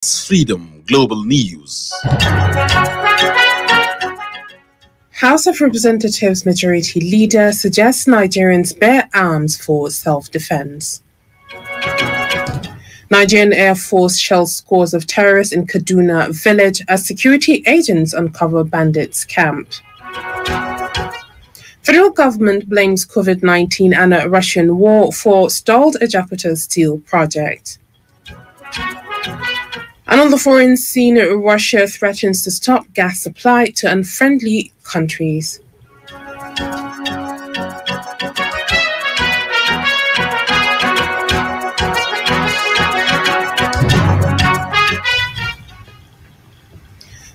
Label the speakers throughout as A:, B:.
A: Freedom Global News.
B: House of Representatives Majority Leader suggests Nigerians bear arms for self-defense. Nigerian Air Force shells scores of terrorists in Kaduna village as security agents uncover bandits' camp. Federal government blames COVID-19 and a Russian war for stalled Ajakuta steel project. And on the foreign scene, Russia threatens to stop gas supply to unfriendly countries.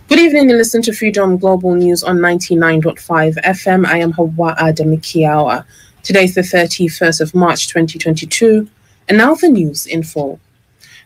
B: Good evening and listen to Freedom Global News on 99.5 FM. I am Hawa Adamikiawa. Today is the 31st of March 2022, and now the news in full.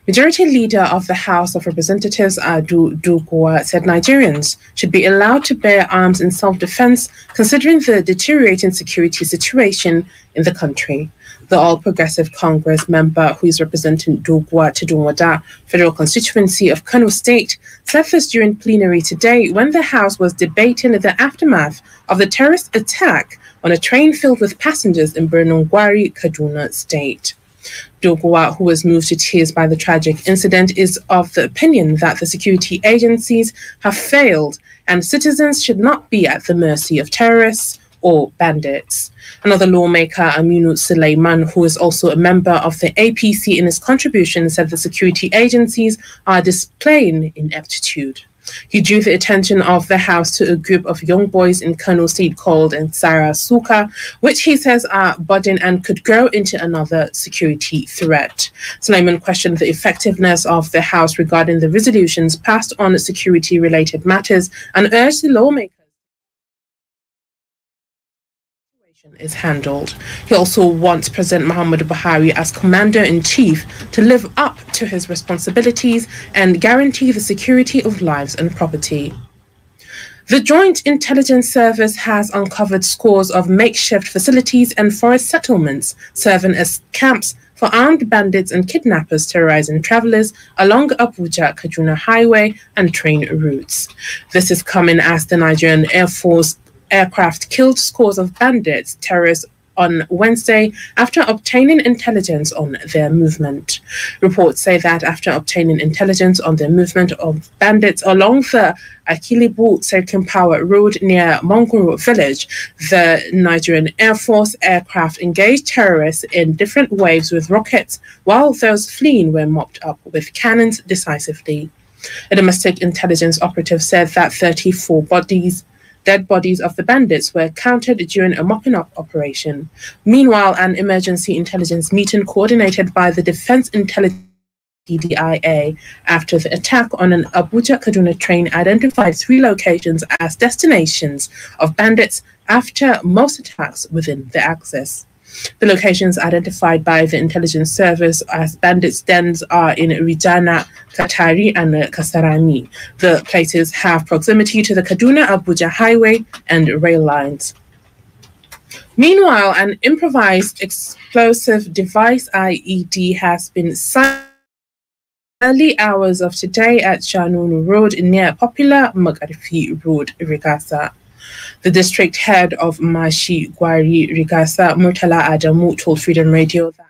B: Majority Leader of the House of Representatives, Adu Doguwa, said Nigerians should be allowed to bear arms in self-defense considering the deteriorating security situation in the country. The All Progressive Congress member who is representing Doguwa Tudunwada Federal Constituency of Kano State said this during plenary today when the House was debating the aftermath of the terrorist attack on a train filled with passengers in Birnin-Gwari, Kaduna State. Doguwa, who was moved to tears by the tragic incident, is of the opinion that the security agencies have failed and citizens should not be at the mercy of terrorists or bandits. Another lawmaker, Aminu Suleiman, who is also a member of the APC in his contribution, said the security agencies are displaying ineptitude. He drew the attention of the House to a group of young boys in Kano State called Nsara Suka, which he says are budding and could grow into another security threat. Sulaiman questioned the effectiveness of the House regarding the resolutions passed on security-related matters and urged the lawmakers is handled. He also wants President Muhammadu Buhari as Commander-in-Chief to live up to his responsibilities and guarantee the security of lives and property. The Joint Intelligence Service has uncovered scores of makeshift facilities and forest settlements serving as camps for armed bandits and kidnappers terrorizing travelers along Abuja-Kaduna Highway and train routes. This is coming as the Nigerian Air Force aircraft killed scores of bandits, terrorists on Wednesday after obtaining intelligence on their movement. Reports say that after obtaining intelligence on the movement of bandits along the Akilibu Circumpower Road near Mongoro village, the Nigerian Air Force aircraft engaged terrorists in different waves with rockets, while those fleeing were mopped up with cannons decisively. A domestic intelligence operative said that 34 dead bodies of the bandits were counted during a mopping-up operation. Meanwhile, an emergency intelligence meeting coordinated by the Defense Intelligence DDIA after the attack on an Abuja-Kaduna train identified 3 locations as destinations of bandits after most attacks within the axis. The locations identified by the intelligence service as bandits' dens are in Rijana, Katari, and Kasarani. The places have proximity to the Kaduna-Abuja highway and rail lines. Meanwhile, an improvised explosive device IED has been sighted early hours of today at Shanunu Road near popular Magarifi Road, Rigasa. The district head of Mashi Gwari Rigasa, Murtala Adamu, told Freedom Radio that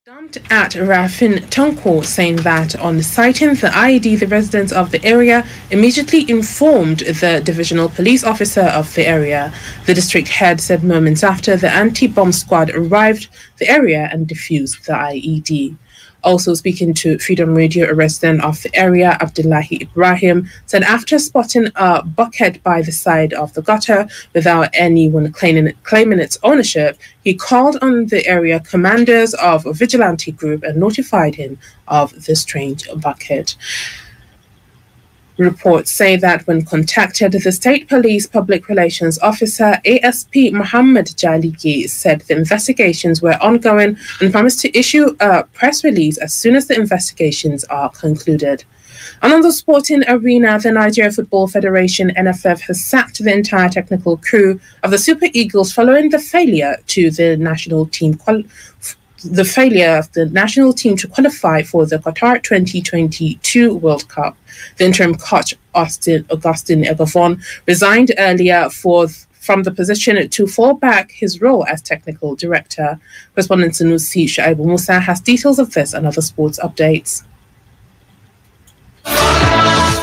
B: dumped at Rafin Tanko, saying that on sighting the IED, the residents of the area immediately informed the divisional police officer of the area. The district head said moments after the anti-bomb squad arrived the area and defused the IED. Also speaking to Freedom Radio, a resident of the area, Abdullahi Ibrahim, said after spotting a bucket by the side of the gutter without anyone claiming its ownership, he called on the area commanders of a vigilante group and notified him of the strange bucket. Reports say that when contacted, the State Police Public Relations Officer ASP Muhammad Jaligi said the investigations were ongoing and promised to issue a press release as soon as the investigations are concluded. And on the sporting arena, the Nigeria Football Federation, NFF, has sacked the entire technical crew of the Super Eagles following the failure to the national team the failure of the national team to qualify for the Qatar 2022 World Cup. The interim coach, Augustin Eguavoen, resigned earlier from the position to fall back his role as technical director. Correspondent Sanusi Shaibu Musa has details of this and other sports updates.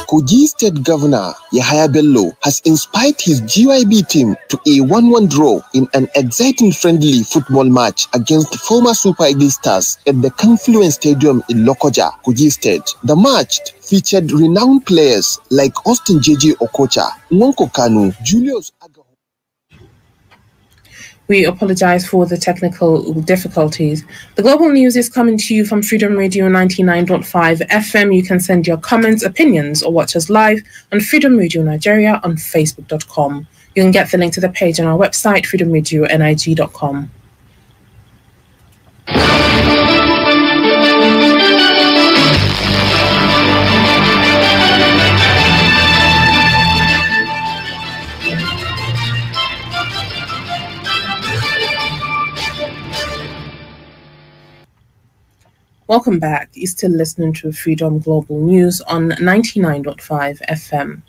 C: Kogi State Governor Yahaya Bello has inspired his GYB team to a 1-1 draw in an exciting friendly football match against former Super Eagles stars at the Confluence Stadium in Lokoja, Kogi State. The match featured renowned players like Austin J.J. Okocha, Nwanko Kanu, Julius Agaho.
B: We apologize for the technical difficulties. The global news is coming to you from Freedom Radio 99.5 FM. You can send your comments, opinions, or watch us live on Freedom Radio Nigeria on Facebook.com. You can get the link to the page on our website, freedomradionig.com. Welcome back. You're still listening to Freedom Global News on 99.5 FM.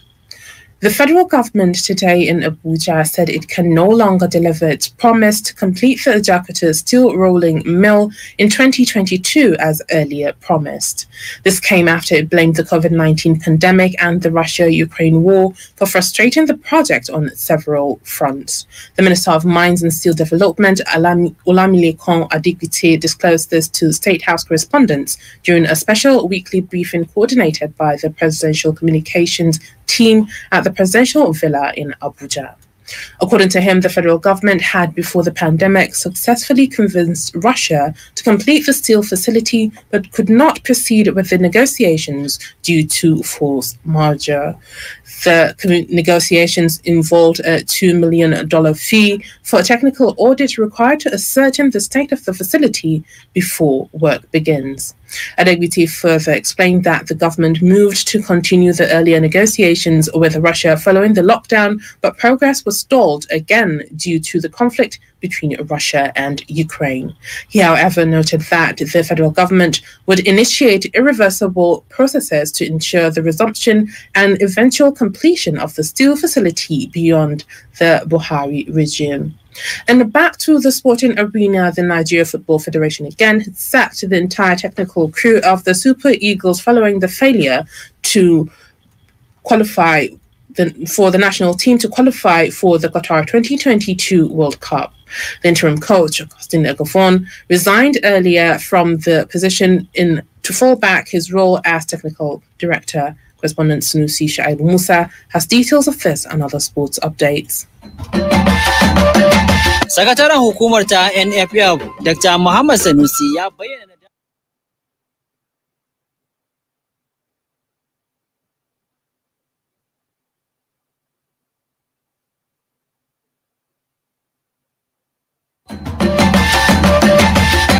B: The federal government today in Abuja said it can no longer deliver its promise to complete the Ajakuta steel rolling mill in 2022 as earlier promised. This came after it blamed the COVID-19 pandemic and the Russia-Ukraine war for frustrating the project on several fronts. The Minister of Mines and Steel Development, Olamilekan Adigbite, disclosed this to State House correspondents during a special weekly briefing coordinated by the Presidential Communications team at the Presidential Villa in Abuja. According to him, the federal government had, before the pandemic, successfully convinced Russia to complete the steel facility, but could not proceed with the negotiations due to force majeure. The negotiations involved a $2 million fee for a technical audit required to ascertain the state of the facility before work begins. Adegbite further explained that the government moved to continue the earlier negotiations with Russia following the lockdown, but progress was stalled again due to the conflict between Russia and Ukraine. He, however, noted that the federal government would initiate irreversible processes to ensure the resumption and eventual completion of the steel facility beyond the Buhari regime. And back to the sporting arena, the Nigeria Football Federation again had sacked the entire technical crew of the Super Eagles following the failure to qualify for the national team to qualify for the Qatar 2022 World Cup. The interim coach, Augustin Eguavoen, resigned earlier from the position to fall back his role as technical director. Correspondent Sanusi Shaibu Musa has details of this and other sports updates.
D: Sakataren hukumar ta NFF, Dr. Muhammad Sanusi ya bayyana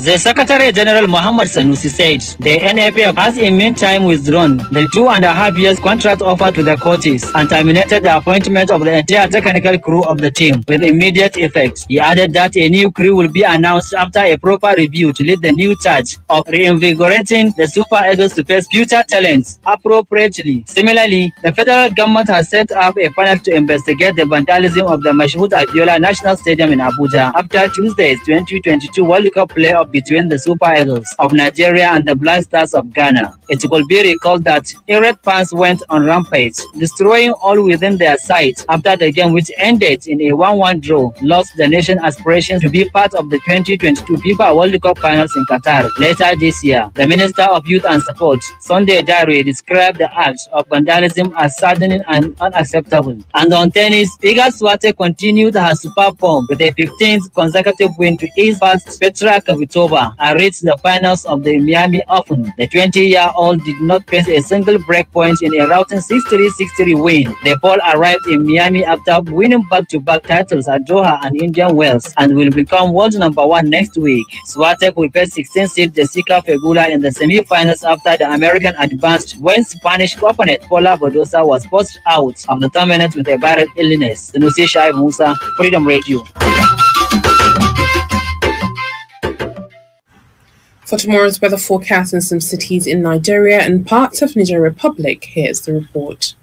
D: The Secretary General Muhammad Sanusi said the NFF has in meantime withdrawn the 2.5 years contract offer to the coaches and terminated the appointment of the entire technical crew of the team with immediate effect. He added that a new crew will be announced after a proper review to lead the new charge of reinvigorating the Super Eagles to face future talents appropriately. Similarly, the federal government has set up a panel to investigate the vandalism of the Mashood Abiola National Stadium in Abuja after Tuesday's 2022 World Cup playoff between the Super Eagles of Nigeria and the Black Stars of Ghana. It will be recalled that Red fans went on rampage, destroying all within their sight after the game, which ended in a 1-1 draw, lost the nation's aspirations to be part of the 2022 FIFA World Cup finals in Qatar later this year. The Minister of Youth and Sport, Sunday Dare, described the act of vandalism as saddening and unacceptable. And on tennis, Iga Swiatek continued her superb form with a 15th consecutive win to ease past Petra Kvitova and reached the finals of the Miami Open. The 20-year-old did not face a single break point in a routing 6-3, 6-3 win. The Pole arrived in Miami after winning back-to-back titles at Doha and Indian Wells and will become world #1 next week. Swiatek will face 16th seed Jessica Pegula in the semi-finals after the American advanced when Spanish opponent Paula Badosa was forced out of the tournament with a viral illness. Sanusi Shaibu Musa, Freedom Radio.
B: For tomorrow's weather forecast in some cities in Nigeria and parts of Niger Republic, here's the report.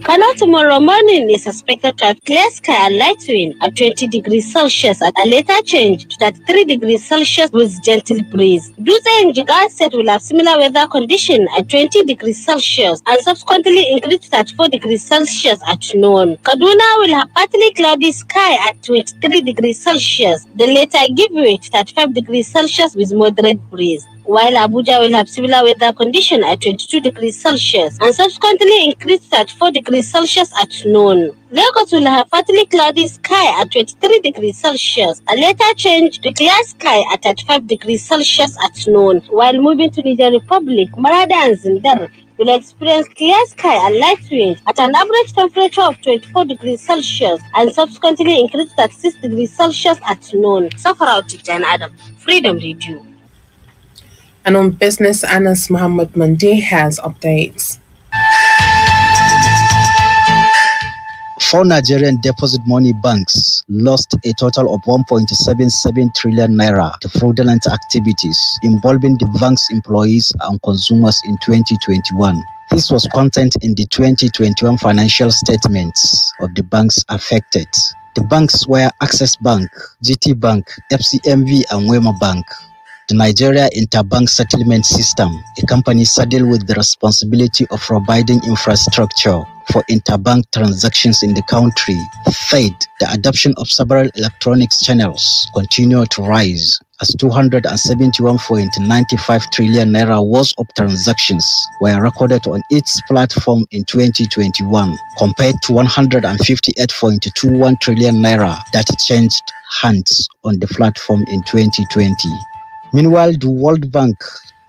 E: Kano tomorrow morning is expected to have clear sky and light wind at 20 degrees Celsius and a later change to 33 degrees Celsius with gentle breeze. Dutse and Jigawa State will have similar weather condition at 20 degrees Celsius and subsequently increase to 34 degrees Celsius at noon. Kaduna will have partly cloudy sky at 23 degrees Celsius. The later give way to 35 degrees Celsius with moderate breeze, while Abuja will have similar weather condition at 22 degrees Celsius and subsequently increase to 34 degrees Celsius at noon. Lagos will have partly cloudy sky at 23 degrees Celsius, a later change to clear sky at 35 degrees Celsius at noon. While moving to Niger Republic, Marada and Zindar will experience clear sky and light wind at an average temperature of 24 degrees Celsius and subsequently increase to 36 degrees Celsius at noon. Safar Jan Adam, Freedom Radio.
B: And on business, Anas Muhammad Mande has updates.
F: 4 Nigerian deposit money banks lost a total of 1.77 trillion naira to fraudulent activities involving the bank's employees and consumers in 2021. This was contained in the 2021 financial statements of the banks affected. The banks were Access Bank, GT Bank, FCMB, and Wema Bank. The Nigeria Interbank Settlement System, a company saddled with the responsibility of providing infrastructure for interbank transactions in the country, said the adoption of several electronics channels continued to rise as 271.95 trillion naira worth of transactions were recorded on its platform in 2021, compared to 158.21 trillion naira that changed hands on the platform in 2020. Meanwhile, the World Bank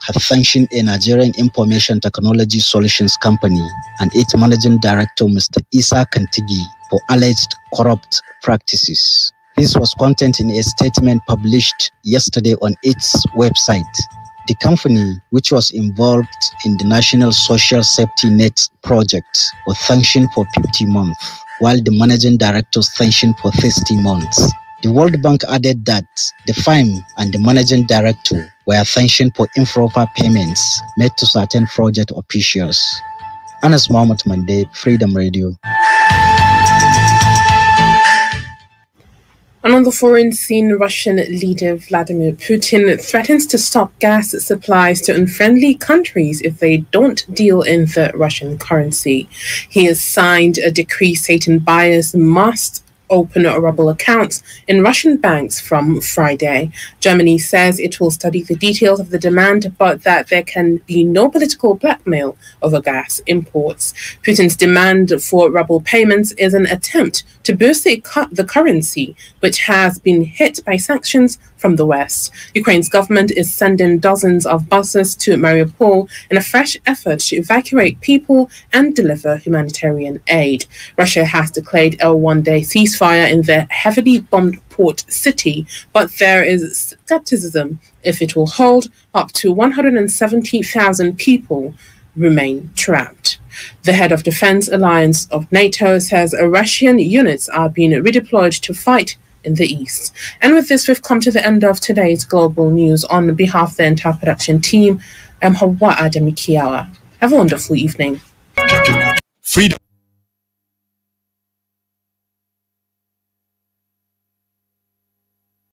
F: has sanctioned a Nigerian information technology solutions company and its managing director, Mr. Isa Kantigi, for alleged corrupt practices. This was contained in a statement published yesterday on its website. The company, which was involved in the National Social Safety Net project, was sanctioned for 50 months, while the managing director was sanctioned for 60 months. The World Bank added that the firm and the managing director were sanctioned for improper payments made to certain project officials. Anas Muhammad Mande, Freedom Radio.
B: And on the foreign scene, Russian leader Vladimir Putin threatens to stop gas supplies to unfriendly countries if they don't deal in the Russian currency. He has signed a decree stating buyers must open ruble accounts in Russian banks from Friday. Germany says it will study the details of the demand, but that there can be no political blackmail over gas imports. Putin's demand for ruble payments is an attempt to boost the currency, which has been hit by sanctions from the West. Ukraine's government is sending dozens of buses to Mariupol in a fresh effort to evacuate people and deliver humanitarian aid. Russia has declared a one-day ceasefire in the heavily bombed port city, but there is skepticism if it will hold. Up to 170,000 people remain trapped. The head of Defense Alliance of NATO says Russian units are being redeployed to fight in the east. And with this, we've come to the end of today's global news. On behalf of the entire production team, I'm Hawa Adamikiawa. Have a wonderful evening.
A: Freedom.